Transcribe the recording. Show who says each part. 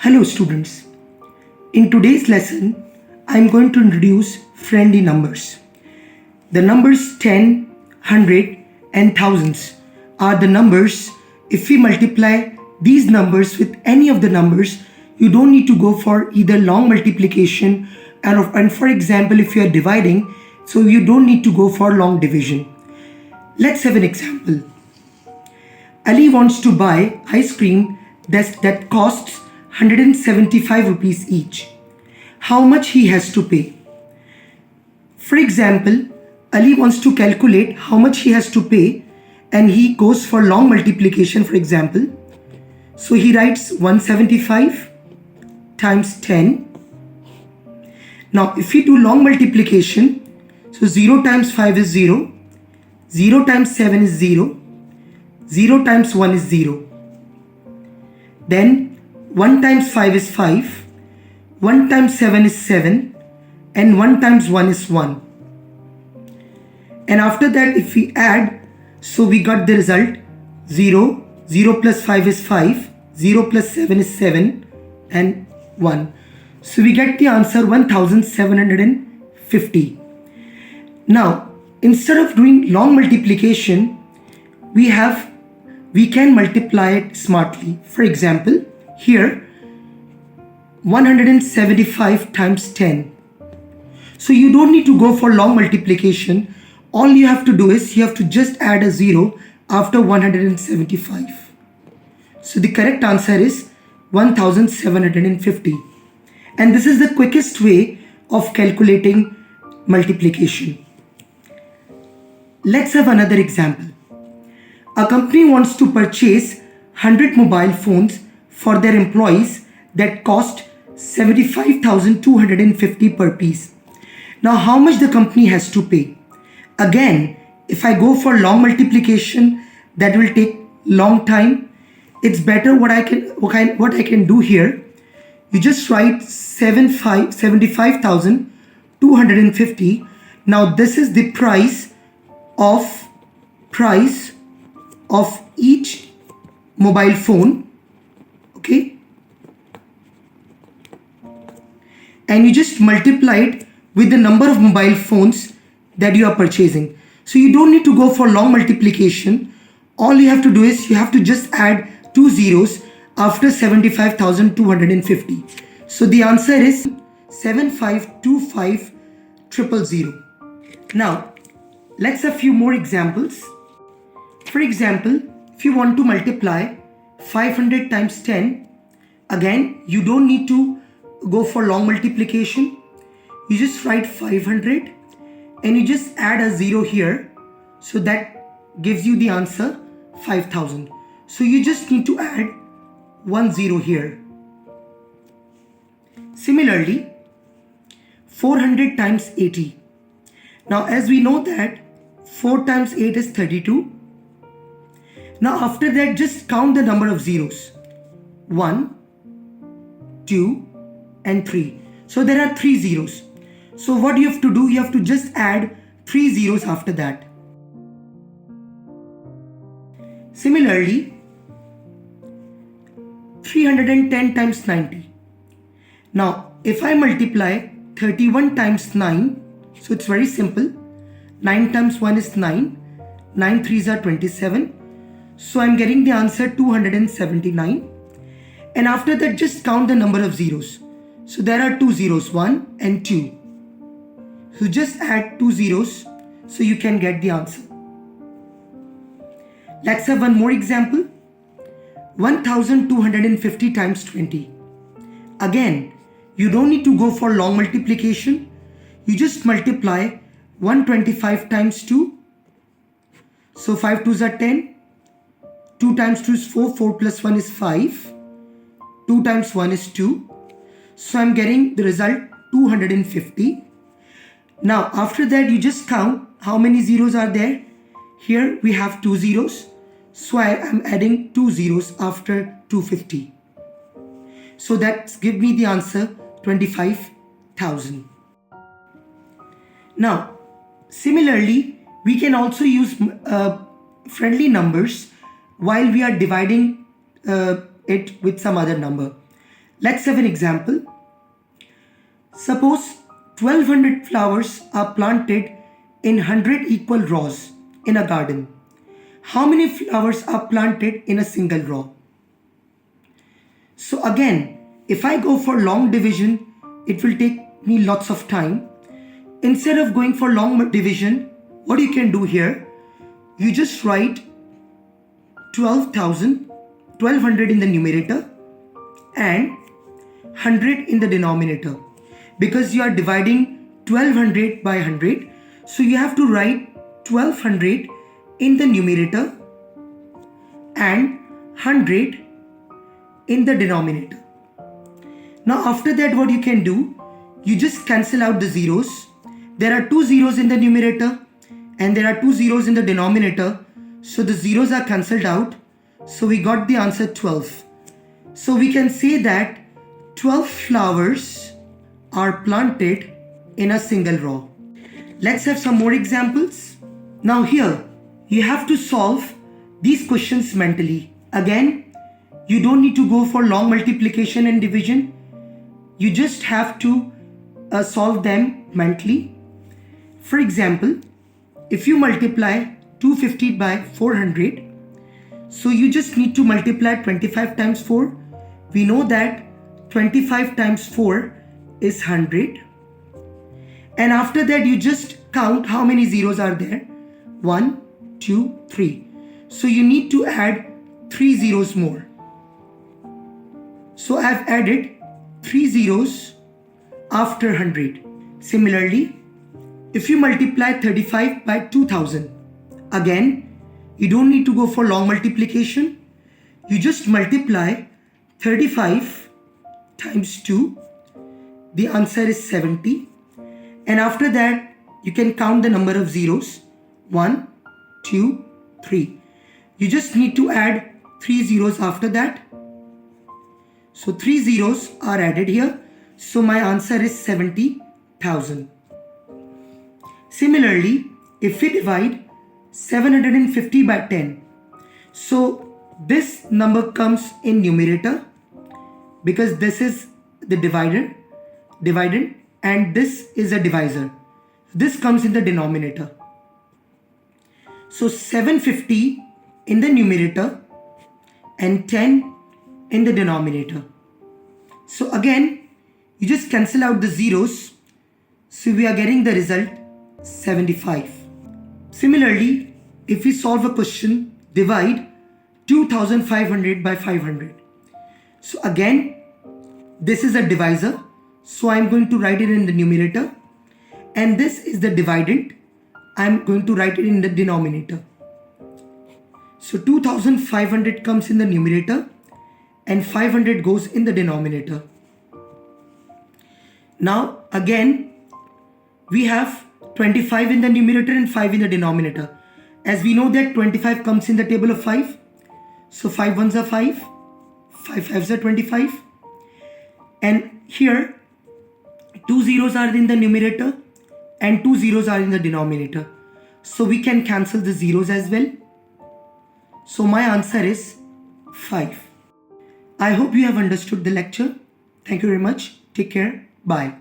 Speaker 1: Hello students, in today's lesson I am going to introduce friendly numbers. The numbers 10, 100 and thousands are the numbers. If we multiply these numbers with any of the numbers, you don't need to go for either long multiplication and for example if you are dividing, so you don't need to go for long division. Let's have an example. Ali wants to buy ice cream that costs 175 rupees each. How much he has to pay? For example, Ali wants to calculate how much he has to pay and he goes for long multiplication, for example. So he writes 175 times 10. Now if we do long multiplication, so 0 times 5 is 0, 0 times 7 is 0, 0 times 1 is 0. Then 1 times 5 is 5, 1 times 7 is 7 and 1 times 1 is 1. And after that if we add, so we got the result 0, 0 plus 5 is 5, 0 plus 7 is 7 and 1. So we get the answer 1750. Now instead of doing long multiplication, we can multiply it smartly. For example, here 175 times 10. So you don't need to go for long multiplication. All you have to do is you have to just add a 0 after 175. So the correct answer is 1750. And this is the quickest way of calculating multiplication. Let's have another example. A company wants to purchase 100 mobile phones for their employees that cost 75,250 per piece. Now how much the company has to pay? Again, if I go for long multiplication, that will take long time. It's better what I can do here. You just write 75,250. Now this is the price of each mobile phone, okay, and you just multiply it with the number of mobile phones that you are purchasing. So you don't need to go for long multiplication. All you have to do is you have to just add 2 zeros after 75,250. So the answer is 7525000. Now let's have a few more examples. For example, if you want to multiply 500 times 10, again you don't need to go for long multiplication. You just write 500 and you just add a 0 here, so that gives you the answer 5000. So you just need to add 1 0 here. Similarly, 400 times 80. Now as we know that 4 times 8 is 32. Now after that just count the number of zeros. 1, 2 and 3. So there are 3 zeros. So what you have to do, you have to just add 3 zeros after that. Similarly, 310 times 90. Now if I multiply 31 times 9, so it's very simple. 9 times 1 is 9, 9 3s are 27. So I'm getting the answer 279. And after that just count the number of zeros. So there are 2 zeros, 1 and 2. So just add 2 zeros so you can get the answer. Let's have one more example. 1250 times 20. Again, you don't need to go for long multiplication. You just multiply 125 times 2. So 5 2s are 10. 2 times 2 is 4. 4 plus 1 is 5. 2 times 1 is 2. So I'm getting the result 250. Now after that you just count how many zeros are there. Here we have 2 zeros. So I am adding 2 zeros after 250. So that gives me the answer 25,000. Now similarly we can also use friendly numbers while we are dividing it with some other number. Let's have an example. Suppose 1200 flowers are planted in 100 equal rows in a garden. How many flowers are planted in a single row? So again, if I go for long division, it will take me lots of time. Instead of going for long division, what you can do here, you just write 1200 in the numerator and 100 in the denominator. Because you are dividing 1200 by 100, so you have to write 1200 in the numerator and 100 in the denominator. Now after that, what you can do, you just cancel out the zeros. There are 2 zeros in the numerator and there are 2 zeros in the denominator, so the zeros are cancelled out. So we got the answer 12. So we can say that 12 flowers are planted in a single row. Let's have some more examples. Now here, you have to solve these questions mentally. Again, you don't need to go for long multiplication and division. You just have to solve them mentally. For example, if you multiply 250 by 400, so you just need to multiply 25 times 4. We know that 25 times 4 is 100. And after that, you just count how many zeros are there. 1, 2, 3. So you need to add 3 zeros more. So I've added 3 zeros after 100. Similarly, if you multiply 35 by 2000, again, you don't need to go for long multiplication. You just multiply 35 times 2. The answer is 70. And after that, you can count the number of zeros. 1, 2, 3. You just need to add 3 zeros after that. So 3 zeros are added here. So my answer is 70,000. Similarly, if we divide 750 by 10, so this number comes in numerator because this is the dividend, and this is a divisor. This comes in the denominator. So 750 in the numerator and 10 in the denominator. So again, you just cancel out the zeros. So we are getting the result 75. Similarly, if we solve a question, divide 2500 by 500. So again, this is a divisor. So I'm going to write it in the numerator. And this is the dividend. I'm going to write it in the denominator. So 2500 comes in the numerator and 500 goes in the denominator. Now again, we have 25 in the numerator and 5 in the denominator. As we know that 25 comes in the table of 5. So 5 ones are 5, 5 fives are 25. And here 2 zeros are in the numerator and 2 zeros are in the denominator. So we can cancel the zeros as well. So my answer is 5. I hope you have understood the lecture. Thank you very much. Take care. Bye.